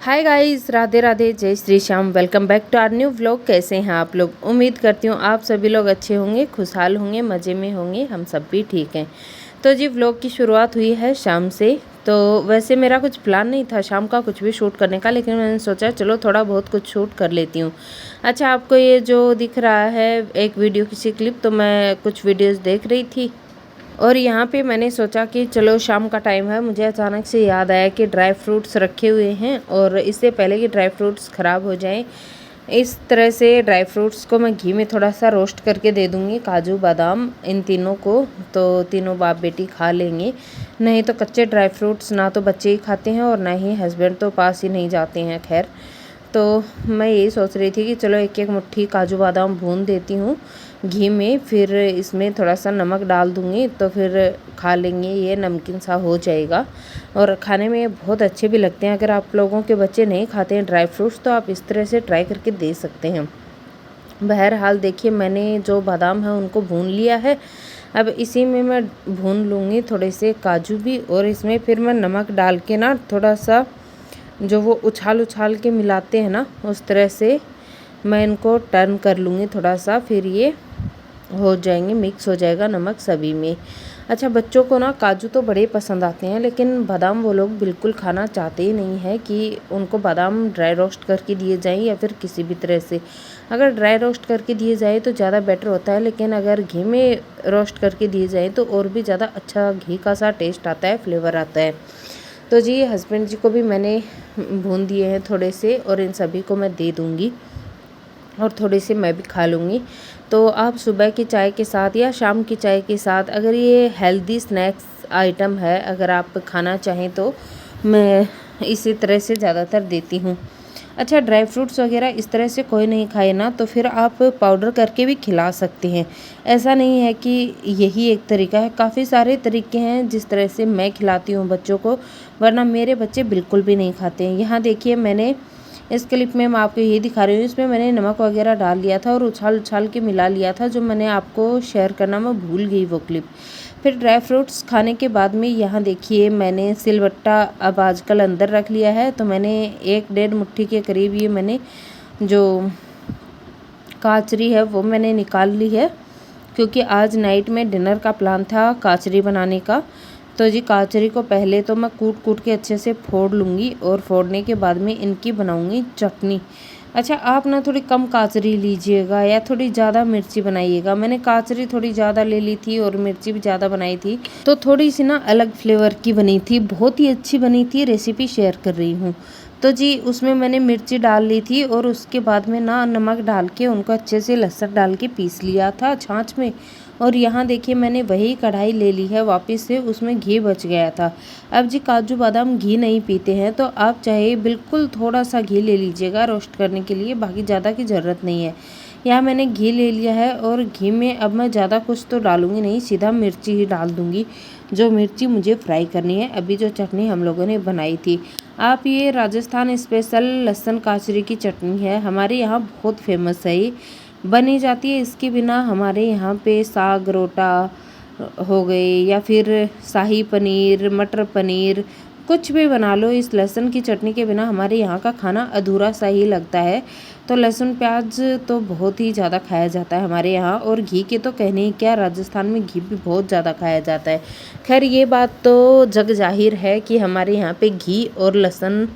Hi guys, Radhe Radhe, जय Shri Shyam. Welcome back to our new vlog. कैसे हैं आप लोग? उम्मीद करती हूँ आप सभी लोग अच्छे होंगे, खुशहाल होंगे, मज़े में होंगे। हम सब भी ठीक हैं। तो जी व्लॉग की शुरुआत हुई है शाम से। तो वैसे मेरा कुछ प्लान नहीं था शाम का कुछ भी शूट करने का, लेकिन मैंने सोचा चलो थोड़ा बहुत कुछ शूट कर लेती हूँ। अच्छा, आपको ये जो दिख रहा है एक वीडियो किसी क्लिप, तो मैं कुछ वीडियोज़ देख रही थी और यहाँ पे मैंने सोचा कि चलो शाम का टाइम है, मुझे अचानक से याद आया कि ड्राई फ्रूट्स रखे हुए हैं और इससे पहले कि ड्राई फ्रूट्स ख़राब हो जाएं, इस तरह से ड्राई फ्रूट्स को मैं घी में थोड़ा सा रोस्ट करके दे दूँगी, काजू बादाम इन तीनों को। तो तीनों बाप बेटी खा लेंगे। नहीं तो कच्चे ड्राई फ्रूट्स ना तो बच्चे ही खाते हैं और ना ही हस्बैंड तो पास ही नहीं जाते हैं। खैर, तो मैं यही सोच रही थी कि चलो एक एक मुट्ठी काजू बादाम भून देती हूँ घी में, फिर इसमें थोड़ा सा नमक डाल दूँगी तो फिर खा लेंगे। ये नमकीन सा हो जाएगा और खाने में बहुत अच्छे भी लगते हैं। अगर आप लोगों के बच्चे नहीं खाते हैं ड्राई फ्रूट्स तो आप इस तरह से ट्राई करके दे सकते हैं। बहरहाल देखिए, मैंने जो बादाम है उनको भून लिया है। अब इसी में मैं भून लूँगी थोड़े से काजू भी, और इसमें फिर मैं नमक डाल के ना थोड़ा सा जो वो उछाल उछाल के मिलाते हैं ना, उस तरह से मैं इनको टर्न कर लूँगी थोड़ा सा, फिर ये हो जाएंगे, मिक्स हो जाएगा नमक सभी में। अच्छा, बच्चों को ना काजू तो बड़े पसंद आते हैं, लेकिन बादाम वो लोग बिल्कुल खाना चाहते ही नहीं है कि उनको बादाम ड्राई रोस्ट करके दिए जाएं या फिर किसी भी तरह से। अगर ड्राई रोस्ट करके दिए जाए तो ज़्यादा बेटर होता है, लेकिन अगर घी में रोस्ट करके दिए जाए तो और भी ज़्यादा अच्छा घी का सा टेस्ट आता है, फ्लेवर आता है। तो जी हस्बैंड जी को भी मैंने भून दिए हैं थोड़े से, और इन सभी को मैं दे दूँगी और थोड़ी सी मैं भी खा लूँगी। तो आप सुबह की चाय के साथ या शाम की चाय के साथ, अगर ये हेल्दी स्नैक्स आइटम है, अगर आप खाना चाहें तो मैं इसी तरह से ज़्यादातर देती हूँ। अच्छा, ड्राई फ्रूट्स वगैरह इस तरह से कोई नहीं खाए ना तो फिर आप पाउडर करके भी खिला सकते हैं। ऐसा नहीं है कि यही एक तरीका है, काफ़ी सारे तरीके हैं जिस तरह से मैं खिलाती हूँ बच्चों को, वरना मेरे बच्चे बिल्कुल भी नहीं खाते हैं। यहाँ देखिए, मैंने इस क्लिप में मैं आपको ये दिखा रही हूँ, इसमें मैंने नमक वगैरह डाल लिया था और उछाल उछाल के मिला लिया था। जो मैंने आपको शेयर करना मैं भूल गई वो क्लिप। फिर ड्राई फ्रूट्स खाने के बाद में यहाँ देखिए, मैंने सिलबट्टा अब आजकल अंदर रख लिया है, तो मैंने 1-1.5 मुट्ठी के करीब ये मैंने जो काचरी है वो मैंने निकाल ली है, क्योंकि आज नाइट में डिनर का प्लान था काचरी बनाने का। तो जी काचरी को पहले तो मैं कूट कूट के अच्छे से फोड़ लूँगी और फोड़ने के बाद में इनकी बनाऊँगी चटनी। अच्छा, आप ना थोड़ी कम काचरी लीजिएगा या थोड़ी ज़्यादा मिर्ची बनाइएगा। मैंने काचरी थोड़ी ज़्यादा ले ली थी और मिर्ची भी ज़्यादा बनाई थी, तो थोड़ी सी ना अलग फ्लेवर की बनी थी, बहुत ही अच्छी बनी थी। रेसिपी शेयर कर रही हूँ। तो जी उसमें मैंने मिर्ची डाल ली थी और उसके बाद में ना नमक डाल के उनको अच्छे से लहसुन डाल के पीस लिया था छाछ में। और यहाँ देखिए, मैंने वही कढ़ाई ले ली है वापस से, उसमें घी बच गया था। अब जी काजू बादाम घी नहीं पीते हैं तो आप चाहे बिल्कुल थोड़ा सा घी ले लीजिएगा रोस्ट करने के लिए, बाकी ज़्यादा की ज़रूरत नहीं है। यहाँ मैंने घी ले लिया है और घी में अब मैं ज़्यादा कुछ तो डालूँगी नहीं, सीधा मिर्ची ही डाल दूँगी, जो मिर्ची मुझे फ्राई करनी है। अभी जो चटनी हम लोगों ने बनाई थी, आप ये राजस्थान स्पेशल लहसुन काचरी की चटनी है, हमारे यहाँ बहुत फेमस है, ये बनी जाती है। इसके बिना हमारे यहाँ पे साग रोटा हो गए या फिर शाही पनीर, मटर पनीर, कुछ भी बना लो, इस लहसुन की चटनी के बिना हमारे यहाँ का खाना अधूरा सा ही लगता है। तो लहसुन प्याज तो बहुत ही ज़्यादा खाया जाता है हमारे यहाँ, और घी के तो कहने ही क्या, राजस्थान में घी भी बहुत ज़्यादा खाया जाता है। खैर, ये बात तो जग जाहिर है कि हमारे यहाँ पे घी और लहसुन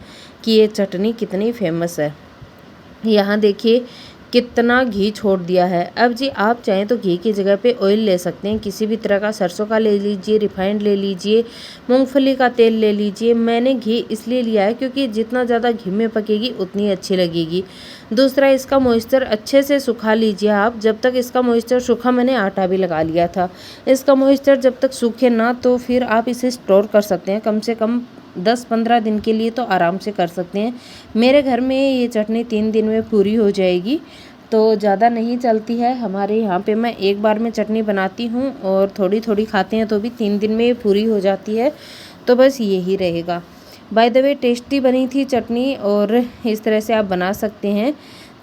की ये चटनी कितनी फेमस है। यहाँ देखिए कितना घी छोड़ दिया है। अब जी आप चाहें तो घी की जगह पे ऑयल ले सकते हैं, किसी भी तरह का, सरसों का ले लीजिए, रिफाइंड ले लीजिए, मूंगफली का तेल ले लीजिए। मैंने घी इसलिए लिया है क्योंकि जितना ज़्यादा घी में पकेगी उतनी अच्छी लगेगी। दूसरा, इसका मॉइस्चर अच्छे से सुखा लीजिए आप। जब तक इसका मॉइस्चर सूखा, मैंने आटा भी लगा लिया था, इसका मॉइस्चर जब तक सूखे ना तो फिर आप इसे स्टोर कर सकते हैं, कम से कम 10-15 दिन के लिए तो आराम से कर सकते हैं। मेरे घर में ये चटनी 3 दिन में पूरी हो जाएगी, तो ज़्यादा नहीं चलती है। हमारे यहाँ पे मैं एक बार में चटनी बनाती हूँ और थोड़ी थोड़ी खाते हैं तो भी 3 दिन में पूरी हो जाती है। तो बस यही रहेगा। बाय द वे, टेस्टी बनी थी चटनी और इस तरह से आप बना सकते हैं।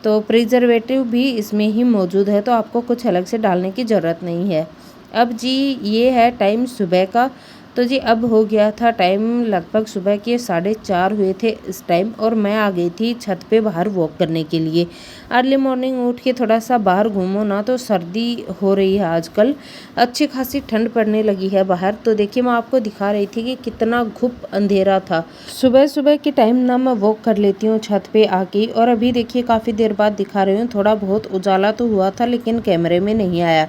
तो प्रिजर्वेटिव भी इसमें ही मौजूद है, तो आपको कुछ अलग से डालने की ज़रूरत नहीं है। अब जी ये है टाइम सुबह का, तो जी अब हो गया था टाइम, लगभग सुबह के 4:30 हुए थे इस टाइम, और मैं आ गई थी छत पे बाहर वॉक करने के लिए। अर्ली मॉर्निंग उठ के थोड़ा सा बाहर घूमो ना तो सर्दी हो रही है आजकल, अच्छी खासी ठंड पड़ने लगी है बाहर। तो देखिए मैं आपको दिखा रही थी कि कितना घुप अंधेरा था। सुबह सुबह के टाइम ना मैं वॉक कर लेती हूँ छत पे आके, और अभी देखिए काफ़ी देर बाद दिखा रही हूँ, थोड़ा बहुत उजाला तो हुआ था लेकिन कैमरे में नहीं आया।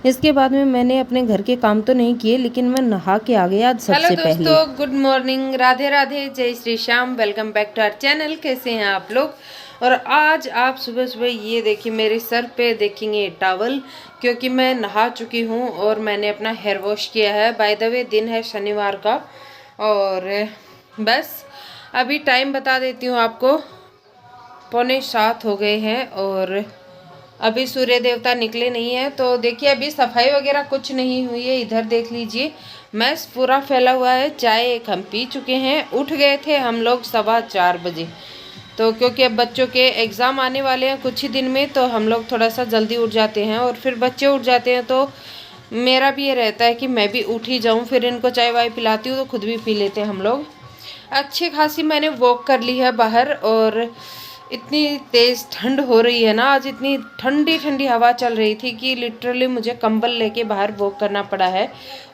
इसके बाद में मैंने अपने घर के काम तो नहीं किए, लेकिन मैं नहा के आ गई आज सबसे पहले। हेलो दोस्तों, गुड मॉर्निंग, राधे राधे, जय Shri Shyam, welcome back to our channel. कैसे हैं आप लोग? और आज आप सुबह सुबह ये देखिए मेरे सर पे देखेंगे टॉवल, क्योंकि मैं नहा चुकी हूँ और मैंने अपना हेयर वॉश किया है। बाय द वे दिन है शनिवार का, और बस अभी टाइम बता देती हूँ आपको, 6:45 हो गए हैं और अभी सूर्य देवता निकले नहीं है। तो देखिए अभी सफाई वगैरह कुछ नहीं हुई है। इधर देख लीजिए मैस पूरा फैला हुआ है। चाय एक हम पी चुके हैं। उठ गए थे हम लोग 4:15 बजे, तो क्योंकि अब बच्चों के एग्ज़ाम आने वाले हैं कुछ ही दिन में, तो हम लोग थोड़ा सा जल्दी उठ जाते हैं। और फिर बच्चे उठ जाते हैं तो मेरा भी ये रहता है कि मैं भी उठ ही जाऊँ, फिर इनको चाय वाय पिलाती हूँ तो खुद भी पी लेते हैं हम लोग। अच्छी खासी मैंने वॉक कर ली है बाहर, और इतनी तेज़ ठंड हो रही है ना आज, इतनी ठंडी ठंडी हवा चल रही थी कि लिटरली मुझे कंबल लेके बाहर वॉक करना पड़ा है।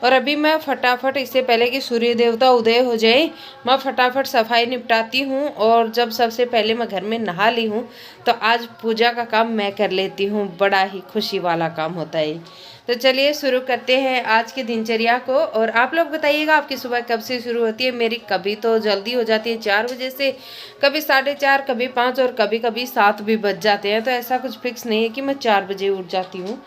और अभी मैं फटाफट, इससे पहले कि सूर्य देवता उदय हो जाए, मैं फटाफट सफाई निपटाती हूँ। और जब सबसे पहले मैं घर में नहा ली हूँ तो आज पूजा का काम मैं कर लेती हूँ। बड़ा ही खुशी वाला काम होता है। तो चलिए शुरू करते हैं आज की दिनचर्या को। और आप लोग बताइएगा आपकी सुबह कब से शुरू होती है? मेरी कभी तो जल्दी हो जाती है 4 बजे से, कभी 4:30, कभी 5 और कभी कभी 7 भी बज जाते हैं। तो ऐसा कुछ फिक्स नहीं है कि मैं 4 बजे उठ जाती हूँ।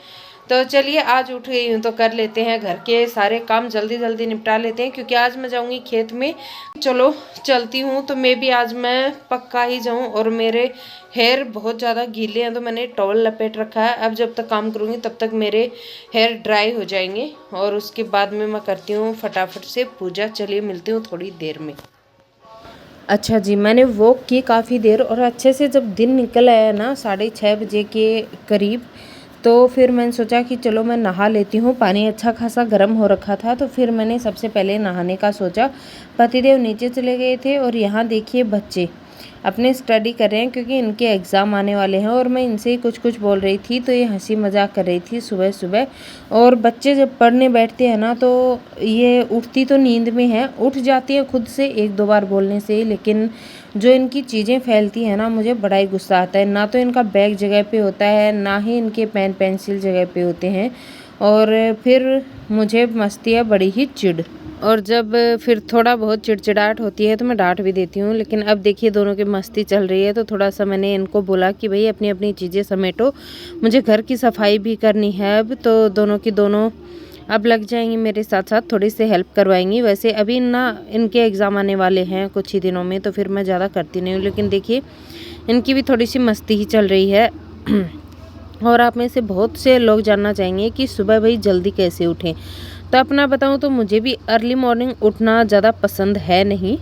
तो चलिए आज उठ गई हूँ तो कर लेते हैं घर के सारे काम, जल्दी जल्दी निपटा लेते हैं, क्योंकि आज मैं जाऊँगी खेत में। चलो चलती हूँ, तो मैं भी आज मैं पक्का ही जाऊँ। और मेरे हेयर बहुत ज़्यादा गीले हैं तो मैंने टॉवल लपेट रखा है। अब जब तक काम करूँगी तब तक मेरे हेयर ड्राई हो जाएंगे, और उसके बाद में मैं करती हूँ फटाफट से पूजा। चलिए मिलती हूँ थोड़ी देर में। अच्छा जी, मैंने वॉक की काफ़ी देर, और अच्छे से जब दिन निकल आया ना 6:30 बजे के करीब, तो फिर मैंने सोचा कि चलो मैं नहा लेती हूँ। पानी अच्छा खासा गर्म हो रखा था, तो फिर मैंने सबसे पहले नहाने का सोचा। पतिदेव नीचे चले गए थे, और यहाँ देखिए बच्चे अपने स्टडी कर रहे हैं क्योंकि इनके एग्ज़ाम आने वाले हैं। और मैं इनसे ही कुछ कुछ बोल रही थी तो ये हंसी मजाक कर रही थी सुबह सुबह। और बच्चे जब पढ़ने बैठते हैं ना तो ये उठती तो नींद में है, उठ जाती है खुद से 1-2 बार बोलने से ही, लेकिन जो इनकी चीज़ें फैलती हैं ना मुझे बड़ा ही गुस्सा आता है। ना तो इनका बैग जगह पे होता है, ना ही इनके पेन पेंसिल जगह पे होते हैं, और फिर मुझे मस्ती है बड़ी ही चिढ़। और जब फिर थोड़ा बहुत चिड़चिड़ाहट होती है तो मैं डांट भी देती हूँ। लेकिन अब देखिए दोनों की मस्ती चल रही है, तो थोड़ा सा मैंने इनको बोला कि भाई अपनी अपनी चीज़ें समेटो, मुझे घर की सफाई भी करनी है अब। तो दोनों की दोनों अब लग जाएंगी मेरे साथ साथ, थोड़ी सी हेल्प करवाएंगी। वैसे अभी ना इनके एग्ज़ाम आने वाले हैं कुछ ही दिनों में, तो फिर मैं ज़्यादा करती नहीं हूँ। लेकिन देखिए इनकी भी थोड़ी सी मस्ती ही चल रही है। और आप में से बहुत से लोग जानना चाहेंगे कि सुबह भाई जल्दी कैसे उठें। तो अपना बताऊं तो मुझे भी अर्ली मॉर्निंग उठना ज़्यादा पसंद है नहीं,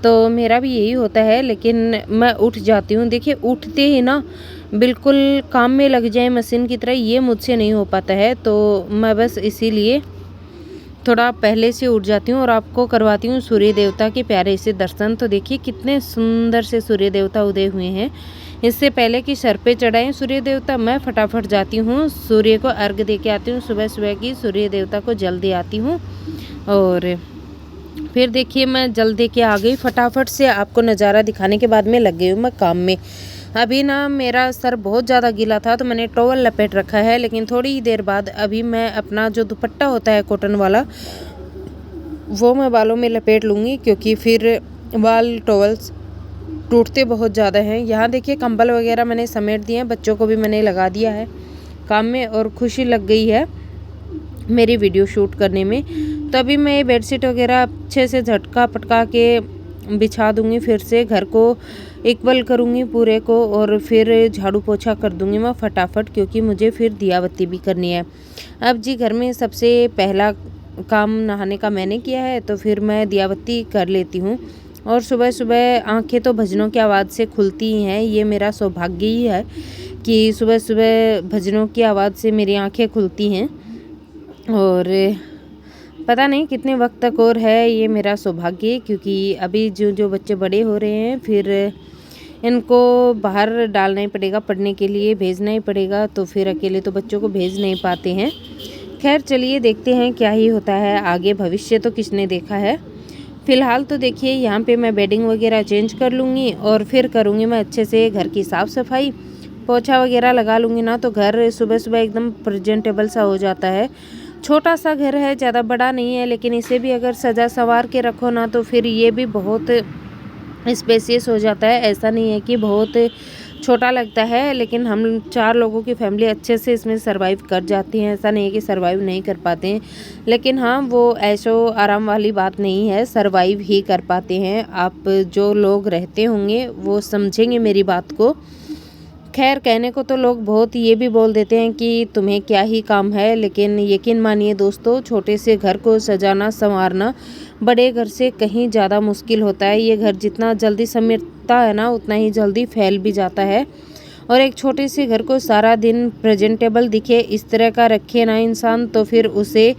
तो मेरा भी यही होता है, लेकिन मैं उठ जाती हूँ। देखिए उठते ही ना बिल्कुल काम में लग जाए मशीन की तरह, ये मुझसे नहीं हो पाता है। तो मैं बस इसीलिए थोड़ा पहले से उठ जाती हूँ और आपको करवाती हूँ सूर्य देवता के प्यारे से दर्शन। तो देखिए कितने सुंदर से सूर्य देवता उदय हुए हैं। इससे पहले कि सर पे चढ़ाएं सूर्य देवता, मैं फटाफट जाती हूँ सूर्य को अर्घ दे के आती हूँ। सुबह सुबह की सूर्य देवता को जल दे आती हूँ, और फिर देखिए मैं जल दे के आ गई। फटाफट से आपको नज़ारा दिखाने के बाद में लग गई हूँ मैं काम में। अभी ना मेरा सर बहुत ज़्यादा गीला था तो मैंने टॉवल लपेट रखा है, लेकिन थोड़ी ही देर बाद अभी मैं अपना जो दुपट्टा होता है कॉटन वाला, वो मैं बालों में लपेट लूँगी, क्योंकि फिर बाल टॉवल्स टूटते बहुत ज़्यादा हैं। यहाँ देखिए कंबल वगैरह मैंने समेट दिए हैं, बच्चों को भी मैंने लगा दिया है काम में, और खुशी लग गई है मेरी वीडियो शूट करने में। तो अभी मैं ये बेडशीट वगैरह अच्छे से झटका पटका के बिछा दूँगी, फिर से घर को इक्वल करूँगी पूरे को, और फिर झाड़ू पोछा कर दूँगी मैं फटाफट, क्योंकि मुझे फिर दिया बत्ती भी करनी है। अब जी घर में सबसे पहला काम नहाने का मैंने किया है, तो फिर मैं दिया बत्ती कर लेती हूँ। और सुबह सुबह आंखें तो भजनों की आवाज़ से खुलती ही हैं। ये मेरा सौभाग्य ही है कि सुबह सुबह भजनों की आवाज़ से मेरी आंखें खुलती हैं। और पता नहीं कितने वक्त तक और है ये मेरा सौभाग्य, क्योंकि अभी जो जो बच्चे बड़े हो रहे हैं फिर इनको बाहर डालना ही पड़ेगा, पढ़ने के लिए भेजना ही पड़ेगा, तो फिर अकेले तो बच्चों को भेज नहीं पाते हैं। खैर चलिए देखते हैं क्या ही होता है आगे, भविष्य तो किसने देखा है। फ़िलहाल तो देखिए यहाँ पे मैं बेडिंग वगैरह चेंज कर लूँगी और फिर करूँगी मैं अच्छे से घर की साफ़ सफाई, पोछा वगैरह लगा लूँगी ना, तो घर सुबह सुबह एकदम प्रेजेंटेबल सा हो जाता है। छोटा सा घर है, ज़्यादा बड़ा नहीं है, लेकिन इसे भी अगर सजा संवार के रखो ना तो फिर ये भी बहुत स्पेसियस हो जाता है। ऐसा नहीं है कि बहुत छोटा लगता है, लेकिन हम 4 लोगों की फैमिली अच्छे से इसमें सर्वाइव कर जाती है। ऐसा नहीं है कि सर्वाइव नहीं कर पाते हैं, लेकिन हाँ वो ऐशो आराम वाली बात नहीं है, सर्वाइव ही कर पाते हैं। आप जो लोग रहते होंगे वो समझेंगे मेरी बात को। खैर कहने को तो लोग बहुत ये भी बोल देते हैं कि तुम्हें क्या ही काम है, लेकिन यकीन मानिए दोस्तों, छोटे से घर को सजाना संवारना बड़े घर से कहीं ज़्यादा मुश्किल होता है। ये घर जितना जल्दी समेटता है ना उतना ही जल्दी फैल भी जाता है। और एक छोटे से घर को सारा दिन प्रेजेंटेबल दिखे इस तरह का रखे ना इंसान, तो फिर उसे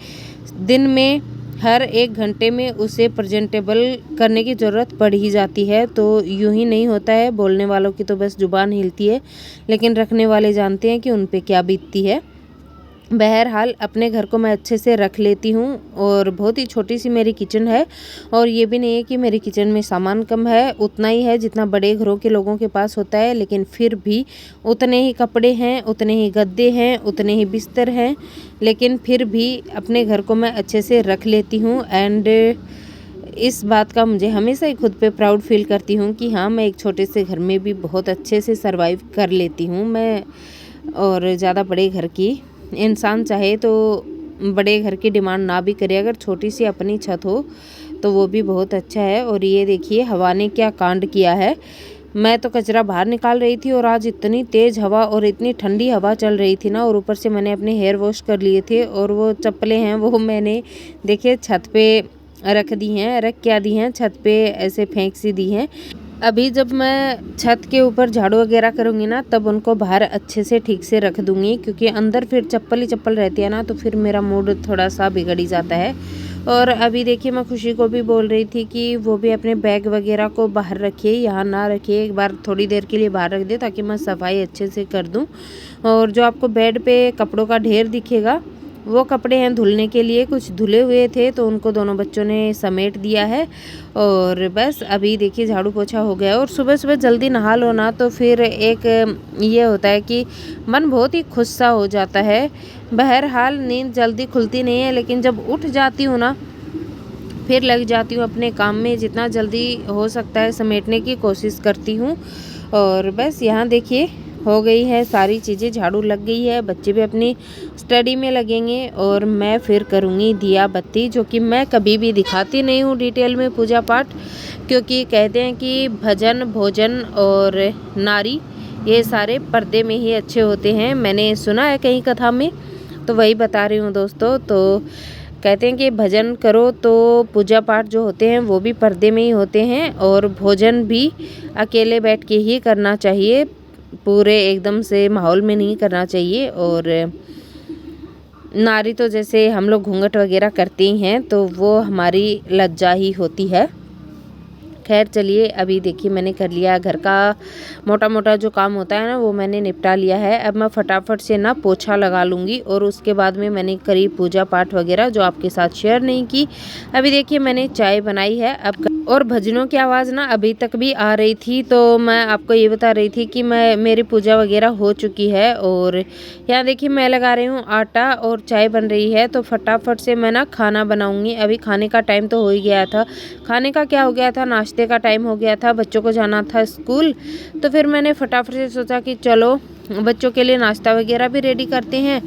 दिन में हर 1 घंटे में उसे प्रेजेंटेबल करने की ज़रूरत पड़ ही जाती है। तो यूं ही नहीं होता है, बोलने वालों की तो बस ज़ुबान हिलती है, लेकिन रखने वाले जानते हैं कि उन पे क्या बीतती है। बहरहाल अपने घर को मैं अच्छे से रख लेती हूँ और बहुत ही छोटी सी मेरी किचन है, और ये भी नहीं है कि मेरी किचन में सामान कम है, उतना ही है जितना बड़े घरों के लोगों के पास होता है, लेकिन फिर भी उतने ही कपड़े हैं, उतने ही गद्दे हैं, उतने ही बिस्तर हैं, लेकिन फिर भी अपने घर को मैं अच्छे से रख लेती हूँ। एंड इस बात का मुझे हमेशा ही खुद पे प्राउड फील करती हूँ कि हाँ मैं एक छोटे से घर में भी बहुत अच्छे से सर्वाइव कर लेती हूँ मैं। और ज़्यादा बड़े घर की इंसान चाहे तो बड़े घर की डिमांड ना भी करे, अगर छोटी सी अपनी छत हो तो वो भी बहुत अच्छा है। और ये देखिए हवा ने क्या कांड किया है। मैं तो कचरा बाहर निकाल रही थी और आज इतनी तेज़ हवा और इतनी ठंडी हवा चल रही थी ना, और ऊपर से मैंने अपने हेयर वॉश कर लिए थे, और वो चप्पलें हैं वो मैंने देखिए छत पे रख दी हैं, रख क्या दी हैं, छत पे ऐसे फेंक सी दी हैं। अभी जब मैं छत के ऊपर झाड़ू वगैरह करूँगी ना तब उनको बाहर अच्छे से ठीक से रख दूँगी, क्योंकि अंदर फिर चप्पल ही चप्पल रहती है ना, तो फिर मेरा मूड थोड़ा सा बिगड़ ही जाता है। और अभी देखिए मैं खुशी को भी बोल रही थी कि वो भी अपने बैग वगैरह को बाहर रखिए, यहाँ ना रखिए, एक बार थोड़ी देर के लिए बाहर रख दे ताकि मैं सफाई अच्छे से कर दूँ। और जो आपको बेड पे कपड़ों का ढेर दिखेगा वो कपड़े हैं धुलने के लिए, कुछ धुले हुए थे तो उनको दोनों बच्चों ने समेट दिया है। और बस अभी देखिए झाड़ू पोछा हो गया। और सुबह सुबह जल्दी नहा लो ना तो फिर एक ये होता है कि मन बहुत ही खुश सा हो जाता है। बहरहाल नींद जल्दी खुलती नहीं है, लेकिन जब उठ जाती हूँ ना फिर लग जाती हूँ अपने काम में, जितना जल्दी हो सकता है समेटने की कोशिश करती हूँ। और बस यहाँ देखिए हो गई है सारी चीज़ें, झाड़ू लग गई है, बच्चे भी अपनी स्टडी में लगेंगे और मैं फिर करूँगी दिया बत्ती, जो कि मैं कभी भी दिखाती नहीं हूँ डिटेल में पूजा पाठ, क्योंकि कहते हैं कि भजन भोजन और नारी ये सारे पर्दे में ही अच्छे होते हैं। मैंने सुना है कहीं कथा में, तो वही बता रही हूँ दोस्तों। तो कहते हैं कि भजन करो तो पूजा पाठ जो होते हैं वो भी पर्दे में ही होते हैं, और भोजन भी अकेले बैठ के ही करना चाहिए, पूरे एकदम से माहौल में नहीं करना चाहिए। और नारी तो जैसे हम लोग घूंघट वगैरह करते ही हैं तो वो हमारी लज्जा ही होती है। खैर चलिए अभी देखिए मैंने कर लिया घर का मोटा मोटा जो काम होता है ना वो मैंने निपटा लिया है। अब मैं फटाफट से ना पोछा लगा लूँगी और उसके बाद में मैंने करी पूजा पाठ वगैरह जो आपके साथ शेयर नहीं की। अभी देखिए मैंने चाय बनाई है अब, और भजनों की आवाज़ ना अभी तक भी आ रही थी, तो मैं आपको ये बता रही थी कि मेरी पूजा वगैरह हो चुकी है। और यहाँ देखिए मैं लगा रही हूँ आटा और चाय बन रही है, तो फटाफट से मैं ना खाना बनाऊँगी। अभी खाने का टाइम तो हो ही गया था, खाने का क्या हो गया था, नाश्ते का टाइम हो गया था, बच्चों को जाना था स्कूल, तो फिर मैंने फटाफट से सोचा कि चलो बच्चों के लिए नाश्ता वगैरह भी रेडी करते हैं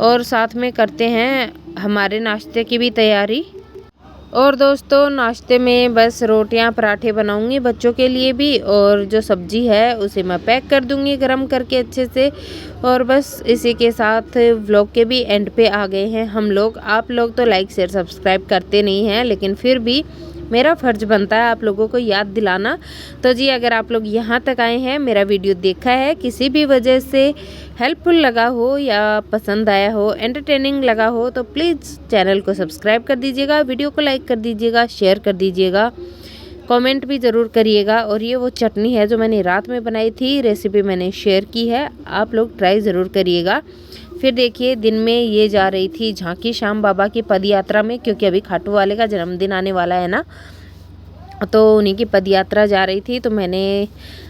और साथ में करते हैं हमारे नाश्ते की भी तैयारी। और दोस्तों नाश्ते में बस रोटियां पराठे बनाऊंगी बच्चों के लिए भी, और जो सब्जी है उसे मैं पैक कर दूंगी गरम करके अच्छे से। और बस इसी के साथ व्लॉग के भी एंड पे आ गए हैं हम लोग। आप लोग तो लाइक शेयर सब्सक्राइब करते नहीं हैं, लेकिन फिर भी मेरा फ़र्ज़ बनता है आप लोगों को याद दिलाना। तो जी अगर आप लोग यहाँ तक आए हैं, मेरा वीडियो देखा है, किसी भी वजह से हेल्पफुल लगा हो या पसंद आया हो, एंटरटेनिंग लगा हो, तो प्लीज़ चैनल को सब्सक्राइब कर दीजिएगा, वीडियो को लाइक कर दीजिएगा, शेयर कर दीजिएगा, कमेंट भी ज़रूर करिएगा। और ये वो चटनी है जो मैंने रात में बनाई थी, रेसिपी मैंने शेयर की है, आप लोग ट्राई ज़रूर करिएगा। फिर देखिए दिन में ये जा रही थी झांकी श्याम बाबा की पद यात्रा में, क्योंकि अभी खाटू वाले का जन्मदिन आने वाला है ना, तो उन्हीं की पद यात्रा जा रही थी। तो मैंने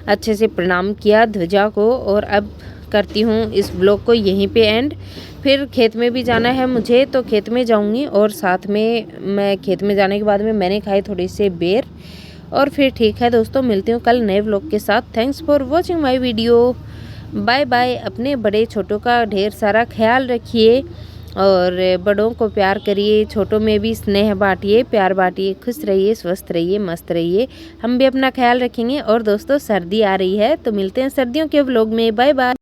अच्छे से प्रणाम किया ध्वजा को, और अब करती हूँ इस ब्लॉग को यहीं पे एंड। फिर खेत में भी जाना है मुझे, तो खेत में जाऊँगी, और साथ में मैं खेत में जाने के बाद में मैंने खाए थोड़े से बेर। और फिर ठीक है दोस्तों, मिलती हूँ कल नए व्लॉग के साथ। Thanks for watching my video. Bye bye. अपने बड़े छोटों का ढेर सारा ख्याल रखिए, और बड़ों को प्यार करिए, छोटों में भी स्नेह बांटिए, प्यार बांटिए। खुश रहिए, स्वस्थ रहिए, मस्त रहिए। हम भी अपना ख्याल रखेंगे। और दोस्तों सर्दी आ रही है, तो मिलते हैं सर्दियों के व्लॉग में। Bye bye.